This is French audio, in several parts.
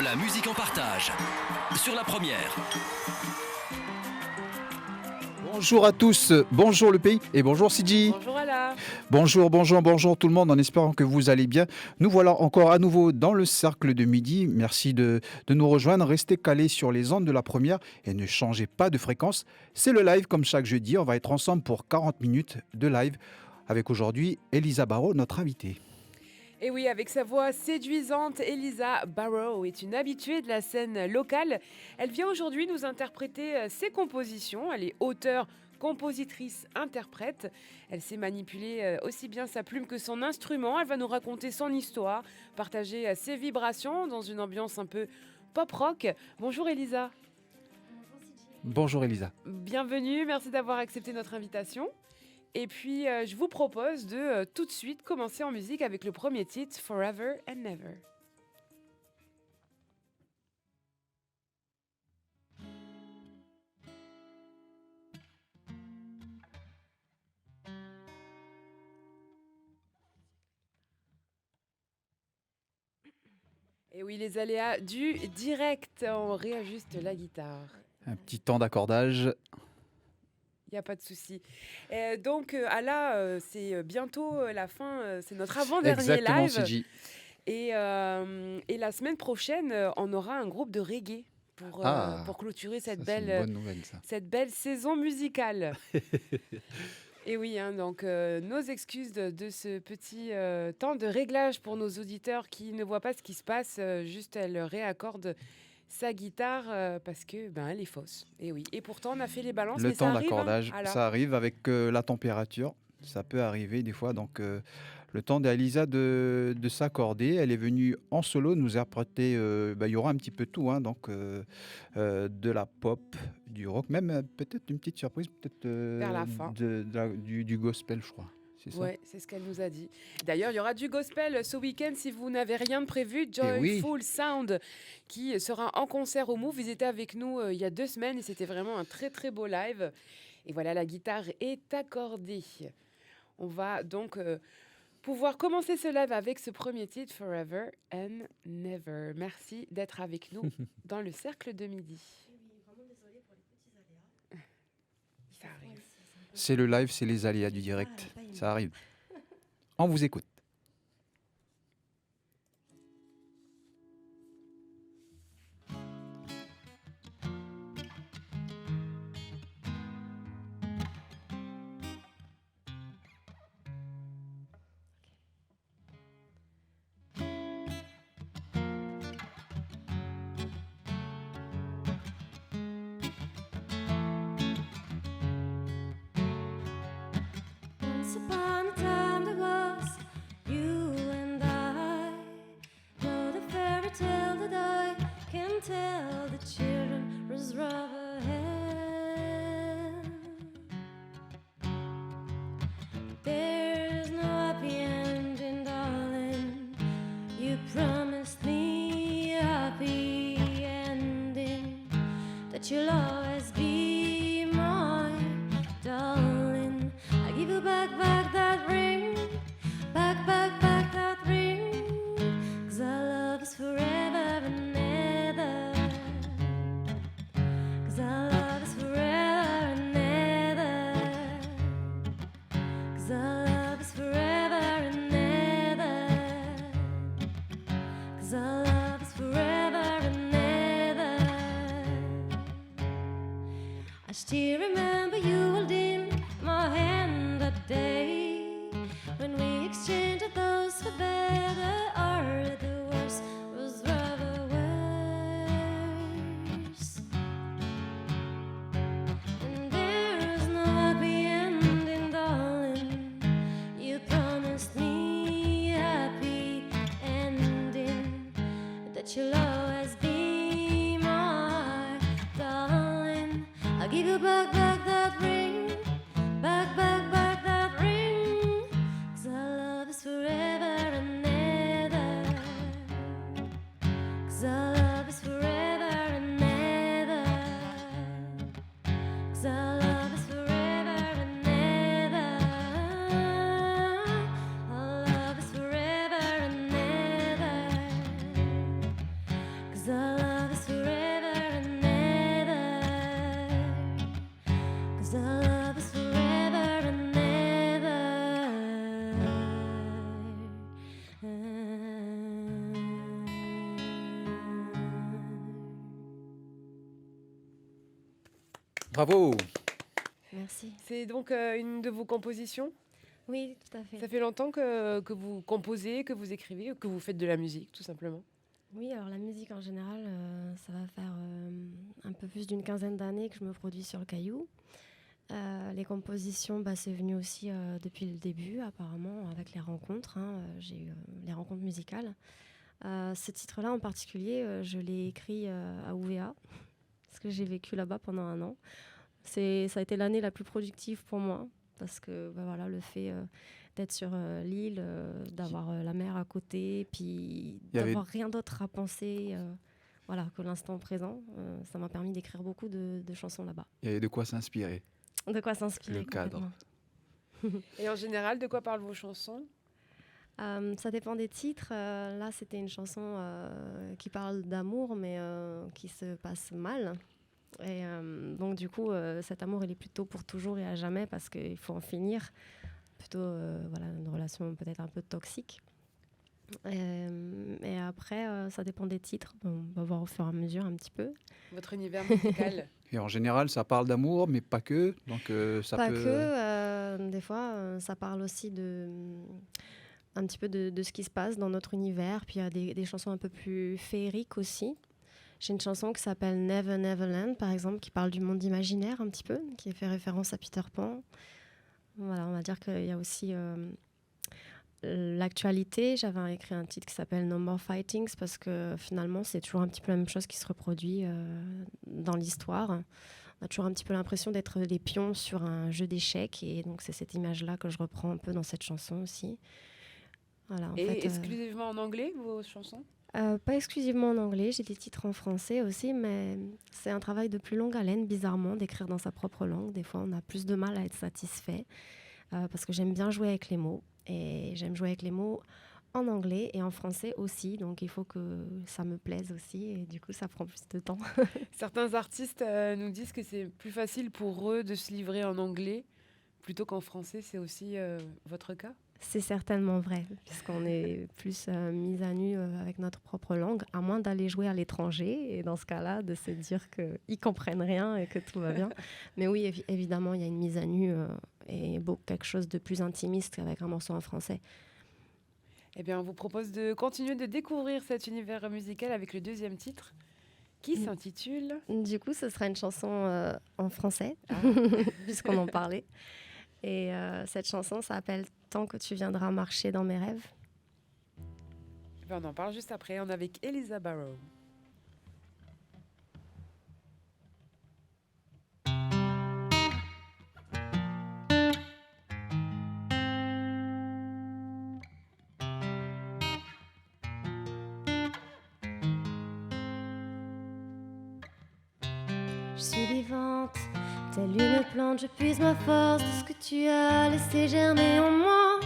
la musique en partage. Sur la première. Bonjour à tous, bonjour le pays et bonjour Sidi. Bonjour Ala. Bonjour tout le monde en espérant que vous allez bien. Nous voilà encore à nouveau dans le cercle de midi. Merci de nous rejoindre. Restez calés sur les ondes de la première et ne changez pas de fréquence. C'est le live comme chaque jeudi. On va être ensemble pour 40 minutes de live avec aujourd'hui Elisa Barraud, notre invitée. Et oui, avec sa voix séduisante, Elisa Barraud est une habituée de la scène locale. Elle vient aujourd'hui nous interpréter ses compositions. Elle est auteure, compositrice, interprète. Elle sait manipuler aussi bien sa plume que son instrument. Elle va nous raconter son histoire, partager ses vibrations dans une ambiance un peu pop-rock. Bonjour Elisa. Bonjour Elisa. Bienvenue, merci d'avoir accepté notre invitation. Et puis, je vous propose de tout de suite commencer en musique avec le premier titre, Forever and Never. Et oui, les aléas du direct, on réajuste la guitare. Un petit temps d'accordage. Il n'y a pas de souci. Donc, Ala, c'est bientôt la fin, c'est notre avant-dernier Exactement, live. Sidi. Et la semaine prochaine, on aura un groupe de reggae pour clôturer Ça, c'est une bonne nouvelle, ça. cette belle saison musicale. Et oui, hein, donc nos excuses de ce petit temps de réglage pour nos auditeurs qui ne voient pas ce qui se passe, juste elle réaccorde sa guitare parce que elle est fausse. Et oui. Et pourtant on a fait les balances. Le mais temps ça arrive, d'accordage, hein, Ala. ça arrive avec la température. Ça peut arriver des fois. Donc, le temps d'Elisa de s'accorder. Elle est venue en solo nous interpréter. Il y aura un petit peu tout. Hein, donc, de la pop, du rock, même peut-être une petite surprise, peut-être Vers la fin. du gospel, je crois. C'est ça. Ouais, c'est ce qu'elle nous a dit. D'ailleurs, il y aura du gospel ce week-end si vous n'avez rien de prévu. oui. Joyful Sound qui sera en concert au Move. Ils étaient avec nous il y a 2 semaines et c'était vraiment un très très beau live. Et voilà, la guitare est accordée. On va donc pouvoir commencer ce live avec ce premier titre, Forever and Never. Merci d'être avec nous dans le cercle de midi. Ça arrive. C'est le live, c'est les aléas du direct. Ça arrive. On vous écoute. Once upon a time there was you and I. Wrote a fairy tale that I can tell the children was rather hand. There's no happy ending, darling. You promised me a happy ending, that you'll always be mine, darling. I give you back that ring, back that ring, 'cause our love is forever and ever, 'cause our love is forever and ever, 'cause our love is forever and ever, 'cause our love is forever and ever. I still remember you holding my hand that day when we exchanged those for better or the worse was rather worse. And there's no happy ending, darling. You promised me a happy ending, that you'll always be my darling. I'll give you back that ring, back that ring, 'cause our love is forever and ever, 'cause our love is forever and ever, 'cause our love is forever and ever, our love is forever and ever, 'cause our Bravo. Merci. C'est donc une de vos compositions? Oui, tout à fait. Ça fait longtemps que vous composez, que vous écrivez, que vous faites de la musique, tout simplement. Oui, alors la musique en général, ça va faire un peu plus d'une quinzaine d'années que je me produis sur le caillou. Les compositions, c'est venu aussi depuis le début, apparemment, avec les rencontres. J'ai eu les rencontres musicales. Ce titre-là en particulier, je l'ai écrit à UVA, parce que j'ai vécu là-bas pendant un an. Ça a été l'année la plus productive pour moi, parce que voilà, le fait d'être sur l'île, d'avoir la mer à côté, puis Il y avait- d'avoir rien d'autre à penser voilà, que l'instant présent, ça m'a permis d'écrire beaucoup de chansons là-bas. Il y avait de quoi s'inspirer. De quoi s'inspirer Le cadre. complètement. Et en général, de quoi parlent vos chansons? Ça dépend des titres. Là, c'était une chanson qui parle d'amour, mais qui se passe mal. Et donc, du coup, cet amour, il est plutôt pour toujours et à jamais parce qu'il faut en finir. Plutôt voilà, une relation peut-être un peu toxique. Et après, ça dépend des titres. On va voir au fur et à mesure un petit peu. Votre univers musical? Et en général, ça parle d'amour, mais pas que. Donc ça Pas peut. que, des fois, ça parle aussi un petit peu de ce qui se passe dans notre univers. Puis il y a des chansons un peu plus féeriques aussi. J'ai une chanson qui s'appelle Never Neverland, par exemple, qui parle du monde imaginaire un petit peu, qui fait référence à Peter Pan. Voilà, on va dire qu'il y a aussi l'actualité. J'avais écrit un titre qui s'appelle No More Fightings parce que finalement, c'est toujours un petit peu la même chose qui se reproduit dans l'histoire. On a toujours un petit peu l'impression d'être des pions sur un jeu d'échecs et donc c'est cette image-là que je reprends un peu dans cette chanson aussi. Voilà, Et exclusivement en anglais, vos chansons? pas exclusivement en anglais, j'ai des titres en français aussi, mais c'est un travail de plus longue haleine, bizarrement, d'écrire dans sa propre langue. Des fois, on a plus de mal à être satisfait parce que j'aime bien jouer avec les mots. Et j'aime jouer avec les mots en anglais et en français aussi, donc il faut que ça me plaise aussi et du coup, ça prend plus de temps. Certains artistes nous disent que c'est plus facile pour eux de se livrer en anglais plutôt qu'en français. C'est aussi votre cas? C'est certainement vrai, puisqu'on est plus mis à nu avec notre propre langue, à moins d'aller jouer à l'étranger, et dans ce cas-là, de se dire qu'ils comprennent rien et que tout va bien. Mais oui, évidemment, il y a une mise à nu et quelque chose de plus intimiste qu'avec un morceau en français. Eh bien, on vous propose de continuer de découvrir cet univers musical avec le deuxième titre qui s'intitule... Du coup, ce sera une chanson en français, puisqu'on en parlait. Et cette chanson s'appelle « Tant que tu viendras marcher dans mes rêves ». On en parle juste après. On est avec Elisa Barrow. Je suis vivante, telle une plante, je puise ma force de ce que tu as laissé germer en moi.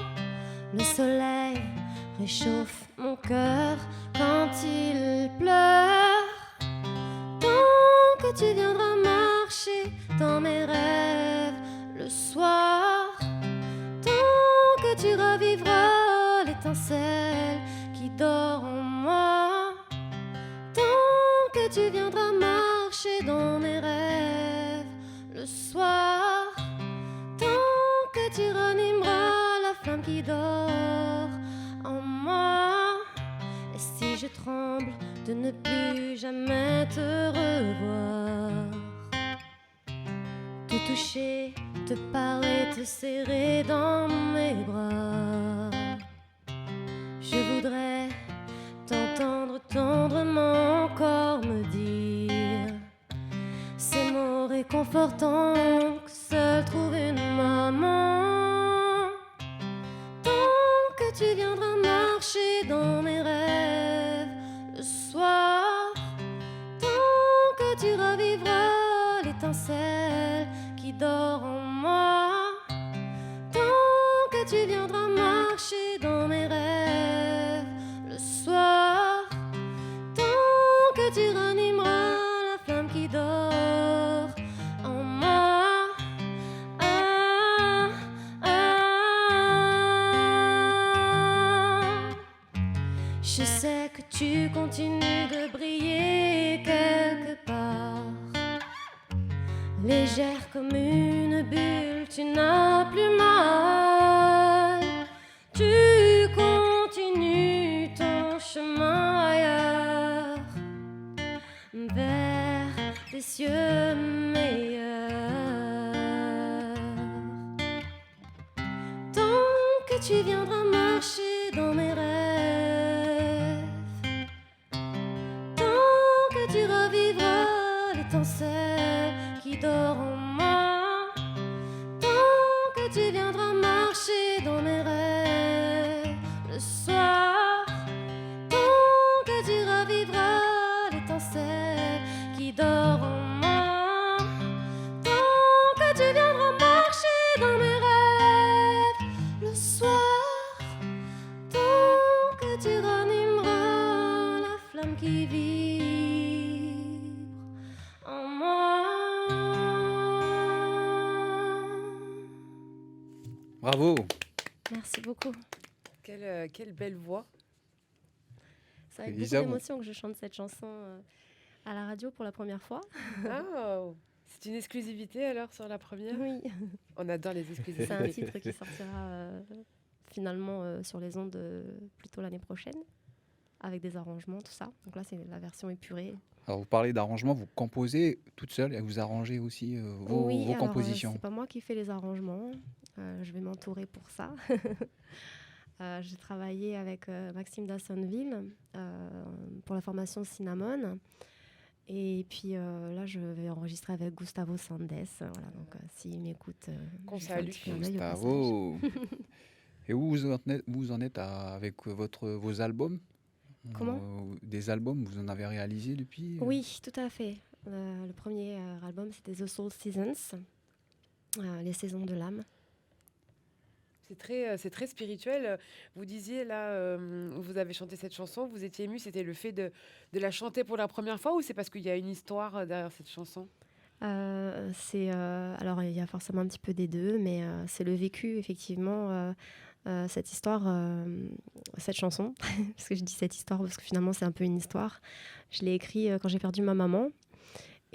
Le soleil réchauffe mon cœur quand il pleure. Tant que tu viendras marcher dans mes rêves le soir, tant que tu revivras l'étincelle qui dort en moi, tant que tu viendras marcher dans mes rêves le soir, tant que tu ranimeras la flamme qui dort en moi. Et si je tremble de ne plus jamais te revoir, te toucher, te parler, te serrer dans mes bras, je voudrais t'entendre tendrement encore me dire ces mots réconfortants que seul trouve une maman. Tant que tu viendras marcher dans mes rêves le soir, tant que tu revivras l'étincelle qui dort en moi, tant que tu viendras marcher dans mes rêves le soir, tant que tu ranimeras la flamme qui dort en moi. Ah, ah. Je sais que tu continues de briller quelque part légère comme une bulle, tu n'as plus mal. Tu continues ton chemin ailleurs, vers des cieux meilleurs. Tant que tu viendras marcher dans mes rêves, tant que tu revivras l'étincelle qui dort en moi, tant que tu viendras marcher dans mes rêves le soir, tant que tu revivras l'étincelle qui dort en moi, tant que tu viendras marcher dans mes rêves le soir, tant que tu ranimeras la flamme qui vibre en moi. Bravo. Merci beaucoup. Quelle belle voix. C'est avec Elisa, beaucoup vous- d'émotion que je chante cette chanson à la radio pour la première fois. Ah, c'est une exclusivité alors sur la première. Oui, On adore les exclusivités. c'est un titre qui sortira finalement sur les ondes plutôt l'année prochaine, avec des arrangements, tout ça. Donc là, c'est la version épurée. Alors, vous parlez d'arrangement, vous composez toute seule et vous arrangez aussi vos Oui, alors, compositions. c'est pas moi qui fais les arrangements. Je vais m'entourer pour ça. J'ai travaillé avec Maxime Dassonville pour la formation Cinnamon. Et puis là, je vais enregistrer avec Gustavo Sandes. Voilà, donc s'il m'écoute, Qu'on je lui fais un salue. petit clin d'œil au passage. Gustavo. Et où vous en êtes avec vos albums? Comment Des albums, vous en avez réalisé depuis Oui, tout à fait. Le premier album, c'était The Soul Seasons, les saisons de l'âme. C'est très spirituel. Vous disiez là, vous avez chanté cette chanson, vous étiez ému, c'était le fait de la chanter pour la première fois ou c'est parce qu'il y a une histoire derrière cette chanson? Alors, il y a forcément un petit peu des deux, mais c'est le vécu, effectivement, cette histoire, cette chanson, parce que je dis cette histoire parce que finalement, c'est un peu une histoire. Je l'ai écrit quand j'ai perdu ma maman.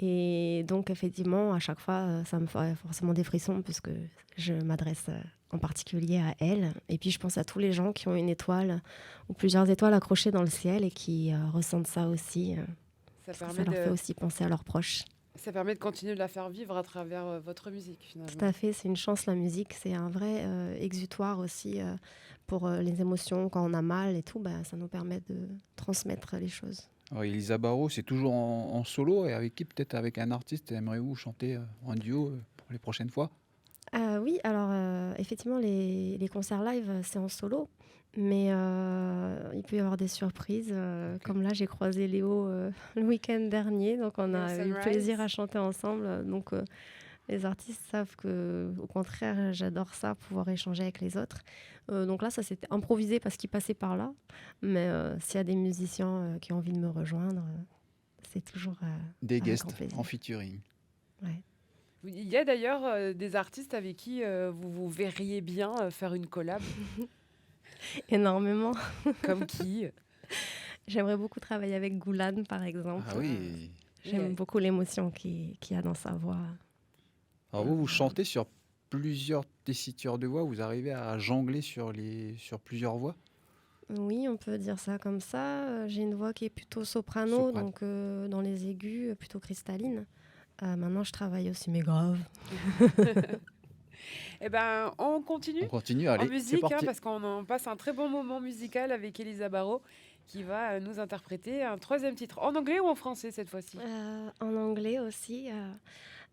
Et donc, effectivement, à chaque fois, ça me fait forcément des frissons, puisque je m'adresse en particulier à elle. Et puis, je pense à tous les gens qui ont une étoile ou plusieurs étoiles accrochées dans le ciel et qui ressentent ça aussi. Ça Parce que ça permet leur fait aussi penser à leurs proches. ça permet de continuer de la faire vivre à travers votre musique finalement. Tout à fait, c'est une chance la musique, c'est un vrai exutoire aussi pour les émotions quand on a mal et tout, ça nous permet de transmettre les choses. Alors, Elisa Barraud, c'est toujours en solo et avec qui? Peut-être avec un artiste, aimeriez-vous chanter en duo pour les prochaines fois? Oui, alors effectivement les concerts live c'est en solo, mais il peut y avoir des surprises, comme là j'ai croisé Léo le week-end dernier, donc on a Léo eu Sunrise. plaisir à chanter ensemble, donc les artistes savent que, au contraire, j'adore ça, pouvoir échanger avec les autres. Donc là, ça s'était improvisé parce qu'il passait par là. Mais s'il y a des musiciens qui ont envie de me rejoindre, c'est toujours Des avec guests grand plaisir. en featuring. Ouais. Il y a d'ailleurs des artistes avec qui vous vous verriez bien faire une collab, Énormément. comme qui? J'aimerais beaucoup travailler avec Goulan, par exemple. Ah oui. J'aime beaucoup l'émotion qu'il y a dans sa voix. Alors vous chantez sur plusieurs tessitures de voix, vous arrivez à jongler sur plusieurs voix? Oui, on peut dire ça comme ça. J'ai une voix qui est plutôt soprano, Soprano. donc dans les aigus, plutôt cristalline. Maintenant, je travaille aussi mes graves. Eh ben, on continue On continue, en allez, c'est musique, parti. parce qu'on en passe un très bon moment musical avec Elisa Barraud qui va nous interpréter un troisième titre. En anglais ou en français cette fois-ci? En anglais aussi,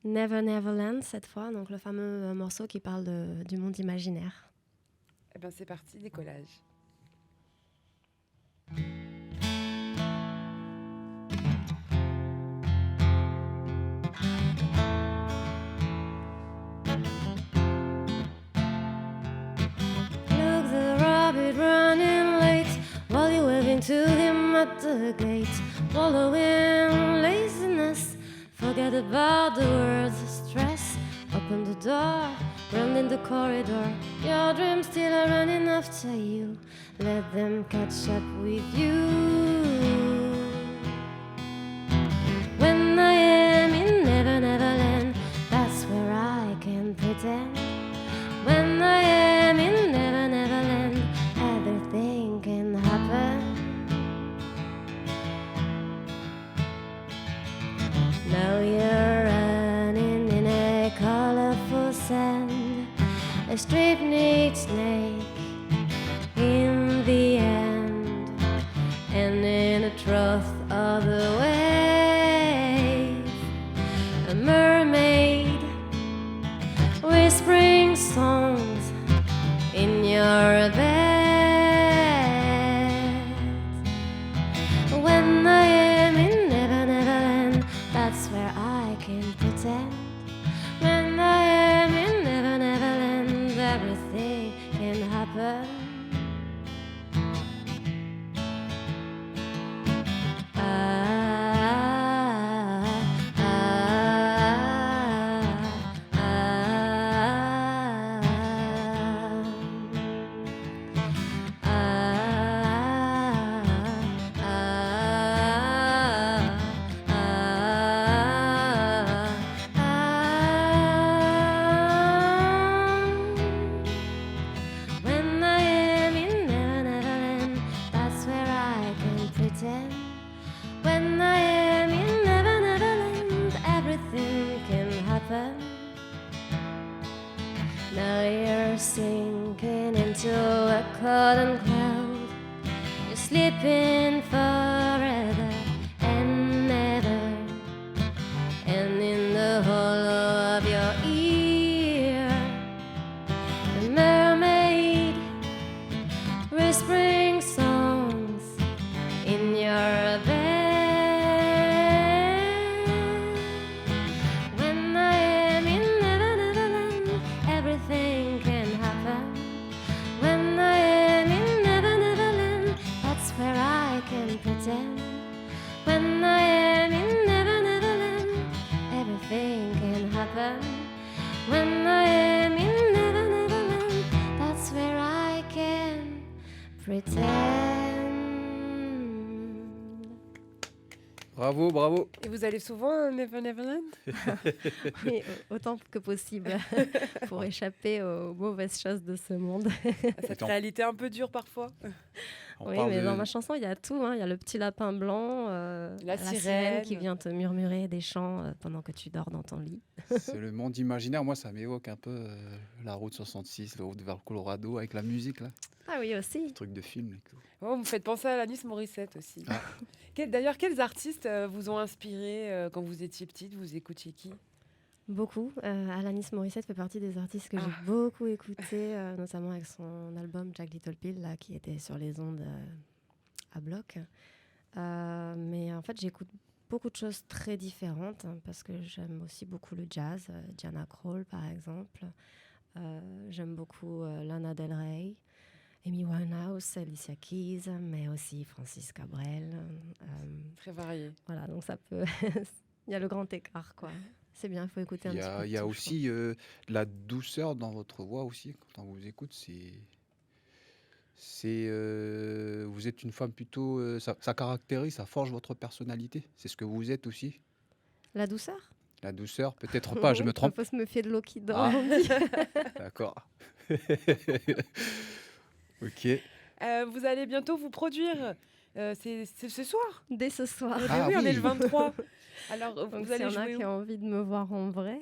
Never Neverland cette fois, donc le fameux morceau qui parle du monde imaginaire. Eh ben, c'est parti, décollage. Look, the rabbit running late while you're waving to him at the gate. Following laziness, forget about the words of stress. Open the door, run in the corridor. Your dreams still are running after you. Let them catch up with you. When I am in Never Neverland, a straight-necked snake in the end, and in the trough of the wave, a mermaid whispering songs in your bed. When I am in Never Never Land, that's where I can pretend. When I am in Never Never Land, everything can happen. When I am in Never Never Land, that's where I can pretend. When I am in Never Never Land, everything can happen. Now you're sinking into a cotton cloud. You're sleeping forever and never. And in the hollow of your ear, a mermaid whispering songs in your bed. When I am in Never Never Land, everything can happen. When I am in Never Never Land, that's where I can pretend. When I am in Never Never Land, everything can happen. When I am in Never Never Land, that's where I can pretend. Bravo, bravo. Et vous allez souvent à Never Neverland? Oui, autant que possible pour échapper aux mauvaises choses de ce monde. Cette Attends. réalité un peu dure parfois. On Oui, parle mais de- dans ma chanson, il y a tout. Il y a le petit lapin blanc, La sirène. qui vient te murmurer des chants pendant que tu dors dans ton lit. C'est le monde imaginaire. Moi, ça m'évoque un peu la route 66, la route vers le Colorado, avec la musique, là. Ah oui, aussi. Truc de film et tout. Oh, vous me faites penser à Alanis Morissette aussi. Ah. D'ailleurs, quels artistes vous ont inspiré quand vous étiez petite? Vous écoutiez qui? Beaucoup. Alanis Morissette fait partie des artistes que Ah. j'ai beaucoup écoutés, notamment avec son album Jack Little Pill, là, qui était sur les ondes à bloc. Mais en fait, j'écoute beaucoup de choses très différentes parce que j'aime aussi beaucoup le jazz. Diana Krall, par exemple. J'aime beaucoup Lana Del Rey, Amy Winehouse, Alicia Keys, mais aussi Francis Cabrel. Très variés. Voilà, donc ça peut... Il y a le grand écart, quoi. C'est bien, il faut écouter un Il y petit peu a, de il y a tout, je aussi de la douceur dans votre voix aussi. Quand on vous écoute, vous êtes une femme plutôt... ça caractérise, ça forge votre personnalité. C'est ce que vous êtes aussi. trouve. La douceur. La douceur, peut-être pas, je Oui, me trompe. Il faut se méfier de l'eau qui dort. Ah. on dit. D'accord. Ok. Vous allez bientôt vous produire. C'est ce soir. Dès ce soir. Eh Ah oui, on est oui. le 23. Alors, Donc vous s'il y allez en a jouer qui où? ont envie de me voir en vrai,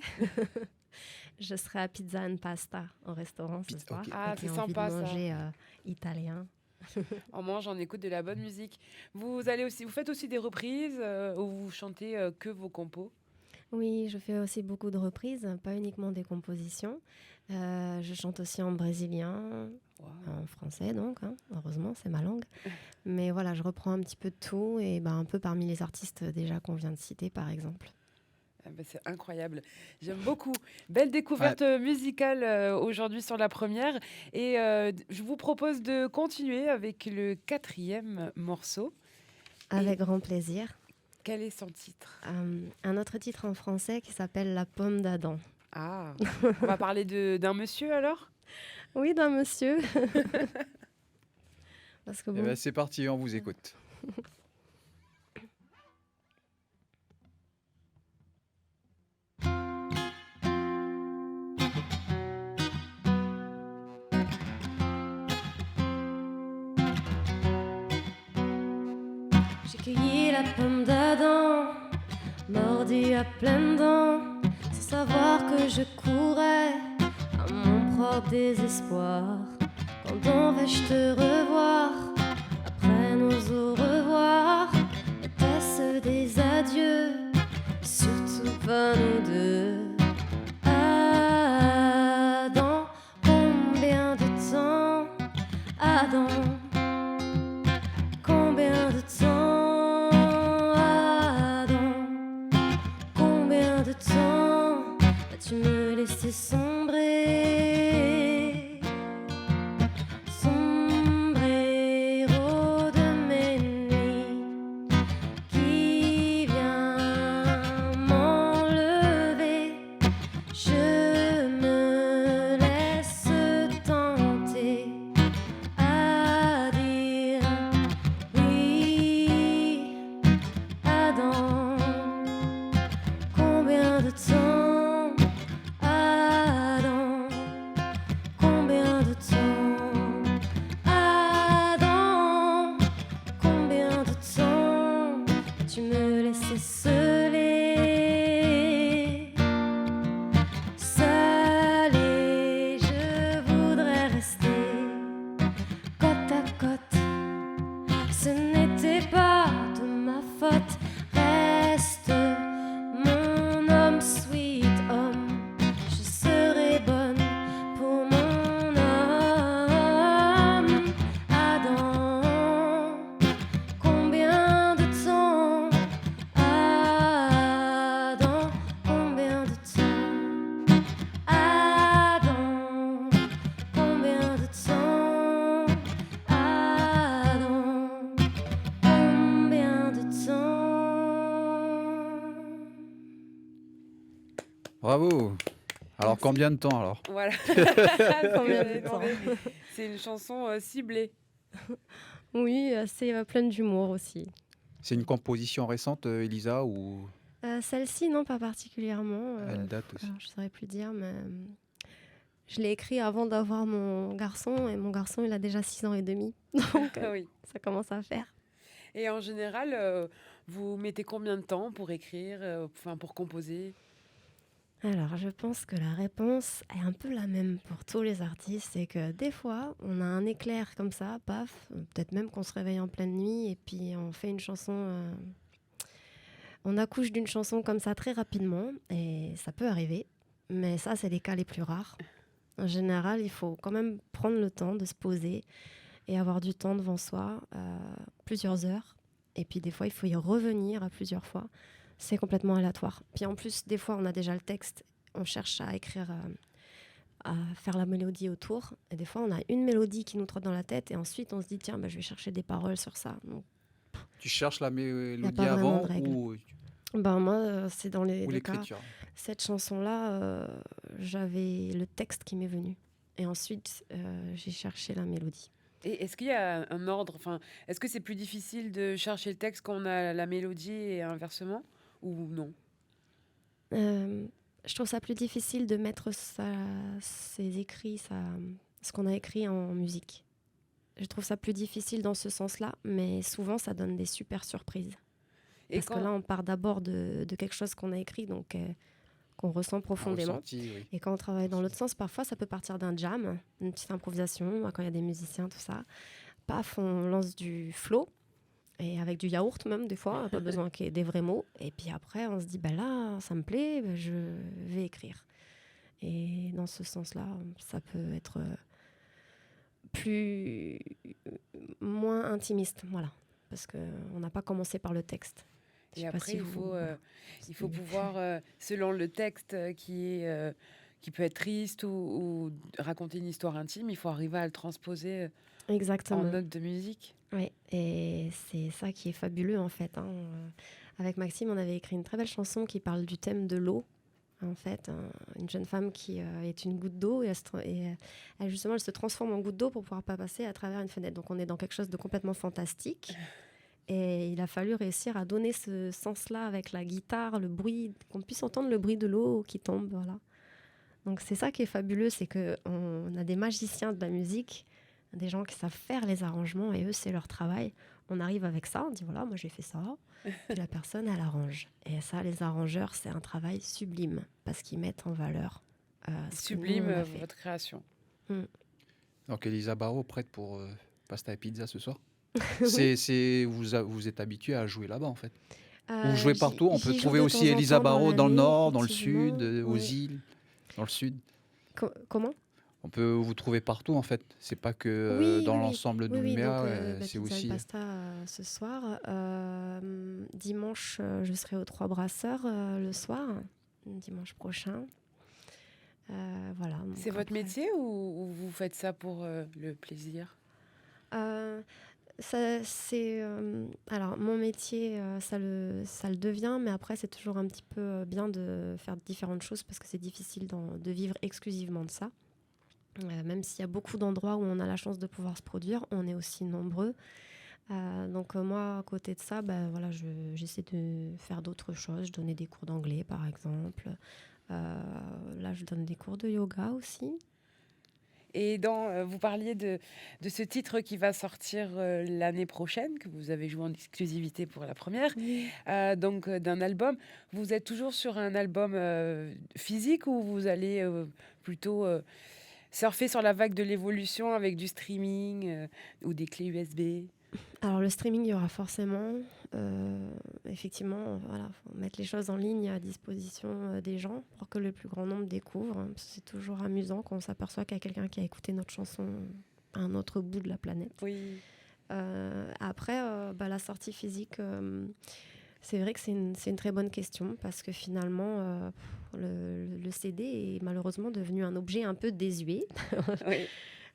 je serai à Pizza and Pasta au restaurant ce Pizza, soir. ok. Ah, et qui c'est ont envie sympa, de ça. manger italien. On mange, on écoute de la bonne musique. Vous faites aussi des reprises où vous chantez que vos compos. Oui, je fais aussi beaucoup de reprises, pas uniquement des compositions. Je chante aussi en brésilien, en français donc, heureusement, c'est ma langue. Mais voilà, je reprends un petit peu de tout et un peu parmi les artistes déjà qu'on vient de citer par exemple. Ah bah, c'est incroyable. J'aime beaucoup. Belle découverte musicale aujourd'hui sur la première. Et je vous propose de continuer avec le 4e morceau. Avec grand plaisir. Quel est son titre? Un autre titre en français qui s'appelle La pomme d'Adam. Ah, on va parler d'un monsieur alors? Oui, d'un monsieur. Parce que Eh bon, ben, c'est parti, on vous écoute. J'ai cueilli la pomme d'Adam, mordu à pleines dents, sans savoir que je courais à mon robe désespoir. Quand on vais-je te revoir après nos au revoir? Était-ce des adieux? Surtout pas nous deux. Adam, combien de temps? Adam, combien de temps? Adam, combien de temps vas-tu me laisser sombrer? Sombrer au de mes nuits qui vient m'enlever. Je me laisse tenter à dire oui. Adam, combien de temps? Adam, combien de temps? Adam, combien de temps tu me laisses sceller? Seule et je voudrais rester côte à côte. Ce n'était pas de ma faute. Reste mon homme, sweet homme. Je serai bonne pour mon homme. Adam, combien de temps? Adam, combien de temps? Adam, combien de temps? Adam, combien de temps? Bravo. Alors, Merci. combien de temps alors? Voilà. Combien de temps? C'est une chanson ciblée. Oui, assez pleine d'humour aussi. C'est une composition récente, Elisa, ou Celle-ci, non, pas particulièrement. elle date aussi? Alors, je ne saurais plus dire, mais je l'ai écrit avant d'avoir mon garçon, et mon garçon, il a déjà 6 ans et demi. Donc, Ah oui. ça commence à faire. Et en général, vous mettez combien de temps pour écrire, enfin pour composer? Alors, je pense que la réponse est un peu la même pour tous les artistes. C'est que des fois, on a un éclair comme ça, paf, peut-être même qu'on se réveille en pleine nuit et puis on fait une chanson, on accouche d'une chanson comme ça très rapidement et ça peut arriver. Mais ça, c'est les cas les plus rares. En général, il faut quand même prendre le temps de se poser et avoir du temps devant soi, plusieurs heures. Et puis des fois, il faut y revenir à plusieurs fois. C'est complètement aléatoire. Puis en plus, des fois, on a déjà le texte, on cherche à écrire, à faire la mélodie autour. Et des fois, on a une mélodie qui nous trotte dans la tête et ensuite, on se dit, tiens, bah, je vais chercher des paroles sur ça. Donc, Tu cherches la mélodie pas vraiment avant de règle. ou ben, moi, c'est dans ou les cas. l'écriture? Cette chanson-là, j'avais le texte qui m'est venu. Et ensuite, j'ai cherché la mélodie. Et est-ce qu'il y a un ordre, enfin, est-ce que c'est plus difficile de chercher le texte quand on a la mélodie et inversement, ou non? Je trouve ça plus difficile de mettre ses écrits, ce qu'on a écrit en musique. Je trouve ça plus difficile dans ce sens-là, mais souvent ça donne des super surprises. Et Parce que là, on part d'abord de quelque chose qu'on a écrit, donc qu'on ressent Un profondément. ressenti, oui. Et quand on travaille dans l'autre sens, parfois ça peut partir d'un jam, une petite improvisation, quand il y a des musiciens, tout ça. Paf, on lance du flow, et avec du yaourt même des fois, pas besoin qu'il y ait des vrais mots. Et puis après, on se dit, bah là, ça me plaît, bah, je vais écrire. Et dans ce sens-là, ça peut être moins intimiste, voilà. Parce qu'on n'a pas commencé par le texte. Je Et sais pas après, si il faut pouvoir, selon le texte qui peut être triste ou raconter une histoire intime, il faut arriver à le transposer en Exactement. notes de musique. Oui, et c'est ça qui est fabuleux en fait, hein. Avec Maxime, on avait écrit une très belle chanson qui parle du thème de l'eau. En fait, une jeune femme qui est une goutte d'eau et, elle, justement, elle se transforme en goutte d'eau pour pouvoir pas passer à travers une fenêtre. Donc on est dans quelque chose de complètement fantastique. Et il a fallu réussir à donner ce sens-là avec la guitare, le bruit, qu'on puisse entendre le bruit de l'eau qui tombe, voilà. Donc c'est ça qui est fabuleux, c'est qu'on a des magiciens de la musique, des gens qui savent faire les arrangements et eux, c'est leur travail. On arrive avec ça, on dit voilà, moi j'ai fait ça, puis la personne, elle arrange. Et ça, les arrangeurs, c'est un travail sublime parce qu'ils mettent en valeur ce que nous, Sublime on a fait. votre création. Mm. Donc Elisa Barrault, prête pour Pasta et Pizza ce soir? Oui. Vous êtes habitué à jouer là-bas en fait. Vous Euh, jouez j'y partout. On peut j'y joue trouver de aussi temps en Elisa temps dans Barrault dans le l'année, nord, dans le sud, effectivement. aux Oui. îles, dans le sud. Comment? On peut vous trouver partout en fait. C'est pas que Oui, dans oui, oui. l'ensemble Oui, oui, donc d'Ouméa, c'est Pizza and aussi. Pasta ce soir. Dimanche, je serai aux Trois Brasseurs le soir, dimanche prochain. Voilà, C'est donc votre après. métier ou vous faites ça pour le plaisir? Euh, alors, mon métier, ça le devient, mais après, c'est toujours un petit peu bien de faire différentes choses parce que c'est difficile de vivre exclusivement de ça. Même s'il y a beaucoup d'endroits où on a la chance de pouvoir se produire, on est aussi nombreux. Donc moi, à côté de ça, ben, voilà, j'essaie de faire d'autres choses. Je donnais des cours d'anglais, par exemple. Là, je donne des cours de yoga aussi. Et vous parliez de ce titre qui va sortir l'année prochaine, que vous avez joué en exclusivité pour la première, Oui. donc d'un album. Vous êtes toujours sur un album physique ou vous allez plutôt surfer sur la vague de l'évolution avec du streaming ou des clés USB? Alors le streaming, il y aura forcément. Effectivement, voilà, faut mettre les choses en ligne à disposition des gens pour que le plus grand nombre découvre, hein, parce que c'est toujours amusant quand on s'aperçoit qu'il y a quelqu'un qui a écouté notre chanson à un autre bout de la planète. Oui. Après, la sortie physique, c'est vrai que c'est une très bonne question parce que finalement, le CD est malheureusement devenu un objet un peu désuet. Oui.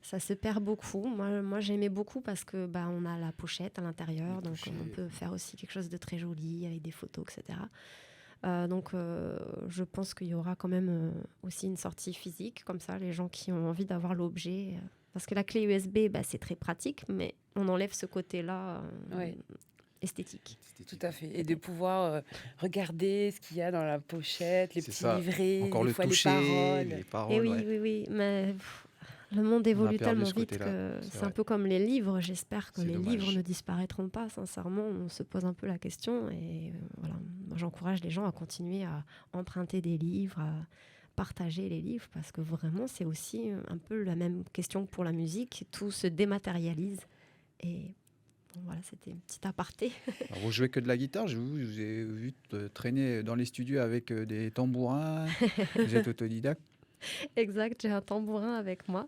Ça se perd beaucoup. Moi, j'aimais beaucoup parce que on a la pochette à l'intérieur, Le donc toucher. on peut faire aussi quelque chose de très joli avec des photos, etc. Je pense qu'il y aura quand même aussi une sortie physique, comme ça, les gens qui ont envie d'avoir l'objet. Parce que la clé USB, c'est très pratique, mais on enlève ce côté-là Oui. esthétique. Tout à fait. Et de pouvoir regarder ce qu'il y a dans la pochette, les C'est petits ça. livrets, Encore des le fois les toucher, paroles. les Et paroles, oui, ouais. oui, oui, mais le monde On a évolue perdu tellement ce vite côté-là. que C'est c'est un vrai. peu comme les livres. J'espère que C'est les dommage. livres ne disparaîtront pas. Sincèrement, on se pose un peu la question. Et voilà, moi, j'encourage les gens à continuer à emprunter des livres, à partager les livres, parce que vraiment, c'est aussi un peu la même question que pour la musique. Tout se dématérialise. Et bon, voilà, c'était une petite aparté. Alors, vous jouez que de la guitare, je vous ai vu traîner dans les studios avec des tambourins, vous êtes autodidacte. Exact, j'ai un tambourin avec moi.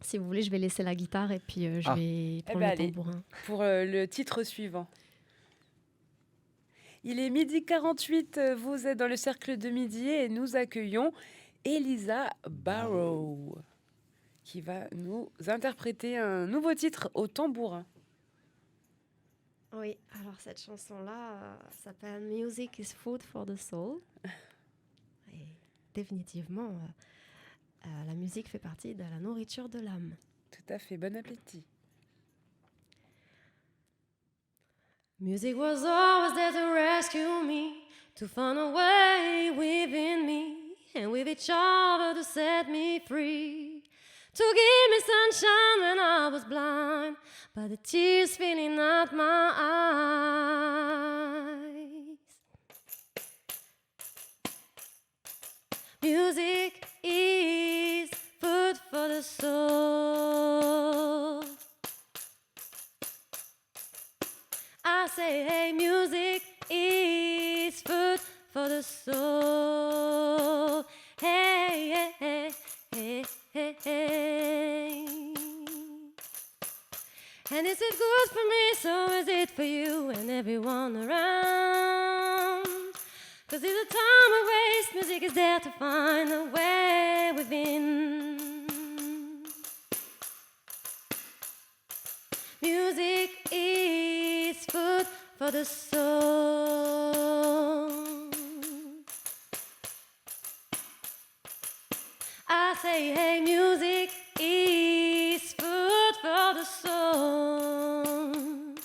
Si vous voulez, je vais laisser la guitare et puis je Ah. vais prendre ben, le allez. tambourin. Pour le titre suivant. Il est 12h48, vous êtes dans le cercle de midi et nous accueillons Elisa Barrault qui va nous interpréter un nouveau titre au tambourin. Oui, alors cette chanson-là s'appelle Music is Food for the Soul. Et définitivement, la musique fait partie de la nourriture de l'âme. Tout à fait, bon appétit. Music was always there to rescue me, to find a way within me, and with each other to set me free, to give me sunshine when I was blind, by the tears filling out my eyes. Music is food for the soul. I say, hey, music is food for the soul. Hey, hey, hey, hey, hey, hey. And is it good for me? So is it for you and everyone around? 'Cause it's a time we waste. Music is there to find a way within. Music is food for the soul. I say, hey, music is food for the soul.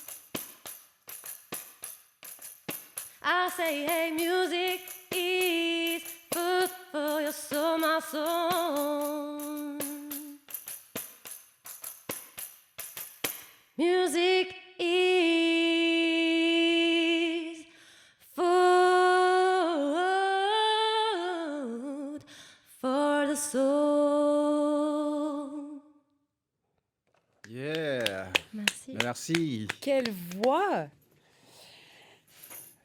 I say, hey, music is food for your soul, my soul. Music is food for the soul. Merci. Quelle voix!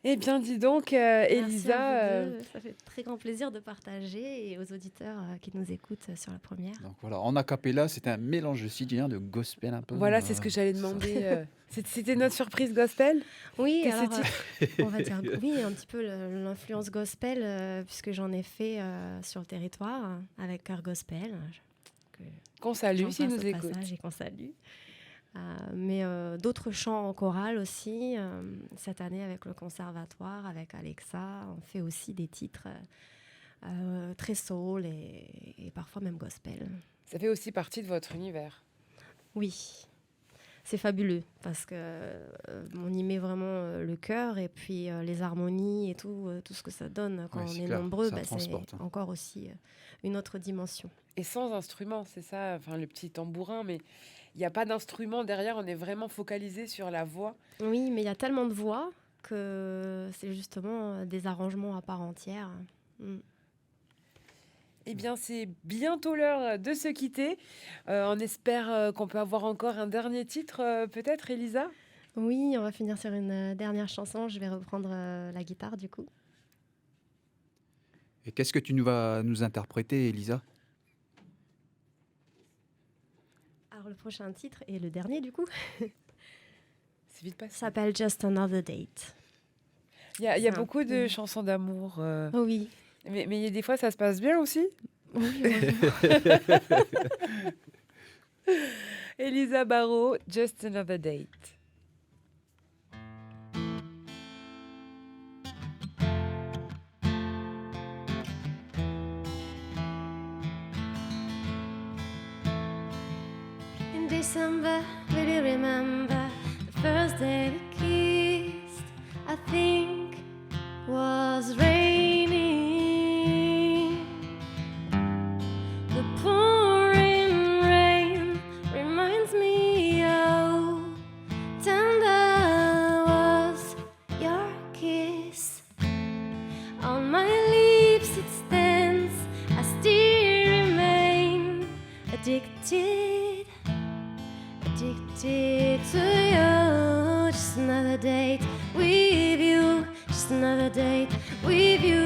Eh bien, dis donc, Merci Elisa, à vous deux. Ça fait très grand plaisir de partager et aux auditeurs qui nous écoutent sur la première. Donc voilà, en a cappella, c'était un mélange sidérien de gospel un peu. voilà, c'est ce que j'allais demander. C'était notre surprise gospel? Oui, Qu'est-ce alors que on va dire oui, un petit peu l'influence gospel, puisque j'en ai fait sur le territoire avec Cœur Gospel, Qu'on salue j'en s'il passe nous au écoute. passage et qu'on salue. Mais d'autres chants en chorale aussi. Cette année avec le conservatoire, avec Alexa, on fait aussi des titres très soul et parfois même gospel. Ça fait aussi partie de votre univers. Oui, c'est fabuleux parce que on y met vraiment le cœur et puis les harmonies et tout ce que ça donne quand Ouais, on c'est est clair, nombreux, ça c'est transporte, hein. encore aussi une autre dimension. Et sans instrument, c'est ça, enfin le petit tambourin, mais il n'y a pas d'instrument derrière, on est vraiment focalisé sur la voix. Oui, mais il y a tellement de voix que c'est justement des arrangements à part entière. Mm. Eh bien, c'est bientôt l'heure de se quitter. On espère qu'on peut avoir encore un dernier titre, peut-être, Elisa? Oui, on va finir sur une dernière chanson. Je vais reprendre la guitare du coup. Et qu'est-ce que tu vas nous interpréter, Elisa? Alors le prochain titre et le dernier du coup C'est vite passé. s'appelle Just Another Date. Il y a c'est un beaucoup de peu- chansons d'amour, Oh oui. mais des fois, ça se passe bien aussi. Oui, heureusement. Elisa Barrault, Just Another Date. In December, will you remember the first day we kissed? I think was raining. The pouring rain reminds me how tender was your kiss. On my lips it stands, I still remain addicted to you. Just another date with you. Just another date with you.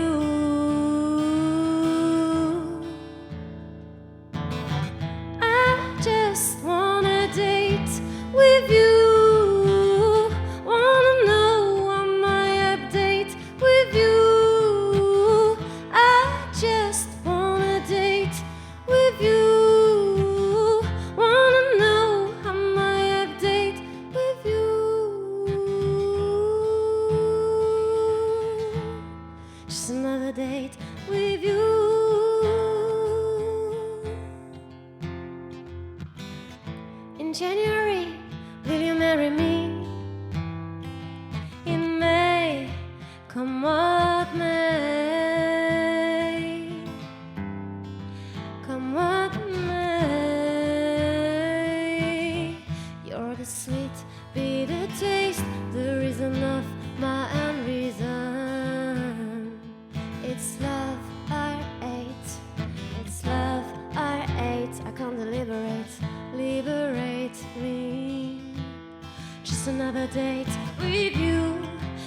I just wanna date with you. Wanna know on my update with you. I just wanna date with you. Wanna know how my update with you. Just another date with you. In January, will you marry me? In May, come what may. Come what may. You're the sweet, bitter taste, the reason of my unreason. It's love I ate. It's love I ate. I can't liberate me. Just another date with you.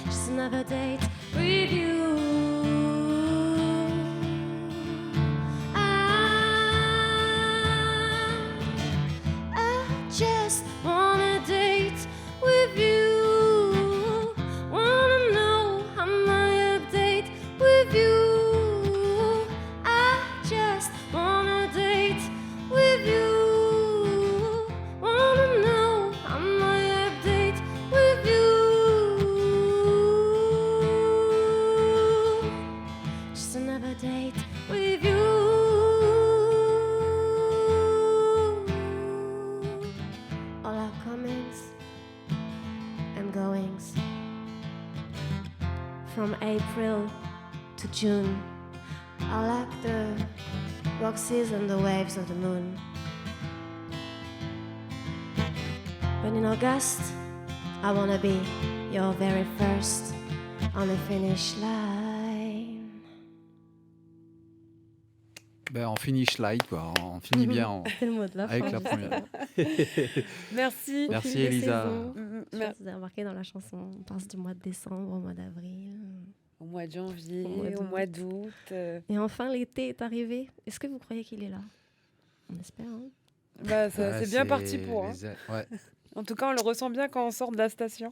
Just another date with you. I just wanna date with you. Wanna know how my update with you. I just wanna date with you. Wanna know how my update with you. Just another date with you. All our comings and goings from April to June are like the roxys and the waves of the moon. But in August, I wanna be your very first on the finish line. Ben, on finish light, quoi. On finit bien C'est le mot de la avec fin. la première. Merci. Au Merci, fil des Elisa. saisons, Mm, je sais pas si vous avez remarqué dans la chanson, on passe du mois de décembre au mois d'avril. Au mois de janvier, Au mois au mois d'août. Et enfin, l'été est arrivé. Est-ce que vous croyez qu'il est là? On espère, hein. Bah, Ouais, c'est bien parti pour. Hein. Ouais. En tout cas, on le ressent bien quand on sort de la station.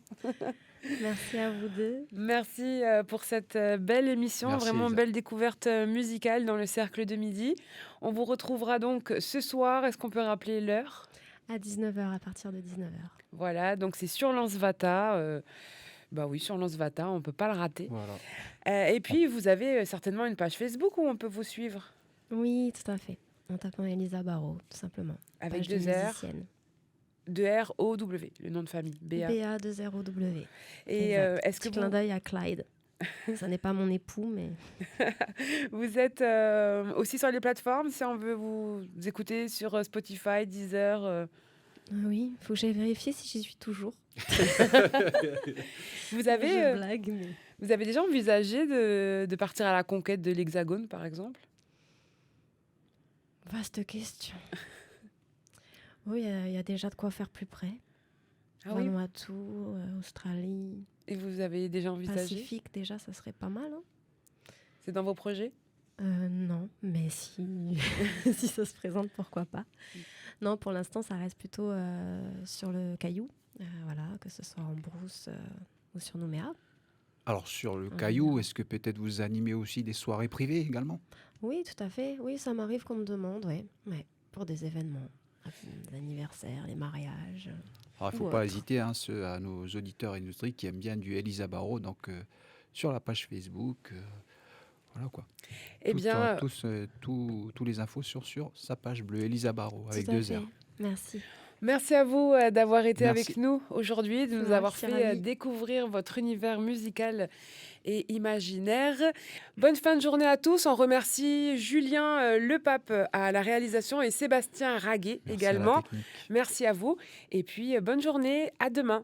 Merci à vous deux. Merci pour cette belle émission, Merci, vraiment Elisa. belle découverte musicale dans le Cercle de Midi. On vous retrouvera donc ce soir. Est-ce qu'on peut rappeler l'heure? À 19h, à partir de 19h. Voilà, donc c'est sur Lance-Vata. Bah oui, sur Lance-Vata, on ne peut pas le rater. Voilà. Et puis, vous avez certainement une page Facebook où on peut vous suivre Oui, tout à fait. En tapant Elisa Barrault, tout simplement. avec Page de 2 R, musicienne. 2 R, O, W, le nom de famille, BA. BA2ROW. Et Exact. est-ce que Petit clin d'œil à Clyde. Ça n'est pas mon époux, mais vous êtes aussi sur les plateformes si on veut vous écouter sur Spotify, Deezer oui, faut que j'aille vérifier si j'y suis toujours. vous avez, Je blague, mais... vous avez déjà envisagé de partir à la conquête de l'Hexagone, par exemple? Vaste question. Oui, il y a déjà de quoi faire plus près. Ah oui. Vanuatu, Australie, Et vous avez déjà envisagé? Pacifique, déjà, ça serait pas mal. Hein. C'est dans vos projets? Non, mais si, si ça se présente, pourquoi pas. Non, pour l'instant, ça reste plutôt sur le caillou. Voilà, que ce soit en brousse ou sur Nouméa. Alors, sur le Ah, caillou, bien. est-ce que peut-être vous animez aussi des soirées privées également? Oui, tout à fait. Oui, ça m'arrive qu'on me demande, ouais, pour des événements, des anniversaires, les mariages. Alors, il ne faut Ou pas autre. hésiter, hein, à nos auditeurs et industries qui aiment bien du Elisa Barrault, donc sur la page Facebook, voilà quoi. Eh bien, Tous les infos sur sa page bleue, Elisa Barrault, avec Tout à 2 fait. R. Merci. merci à vous d'avoir été Merci. avec nous aujourd'hui, de C'est nous moi avoir qui suis fait ravie. découvrir votre univers musical et imaginaire. Bonne fin de journée à tous. On remercie Julien Lepape à la réalisation et Sébastien Raguet Merci à la également. technique. Merci à vous. Et puis, bonne journée. À demain.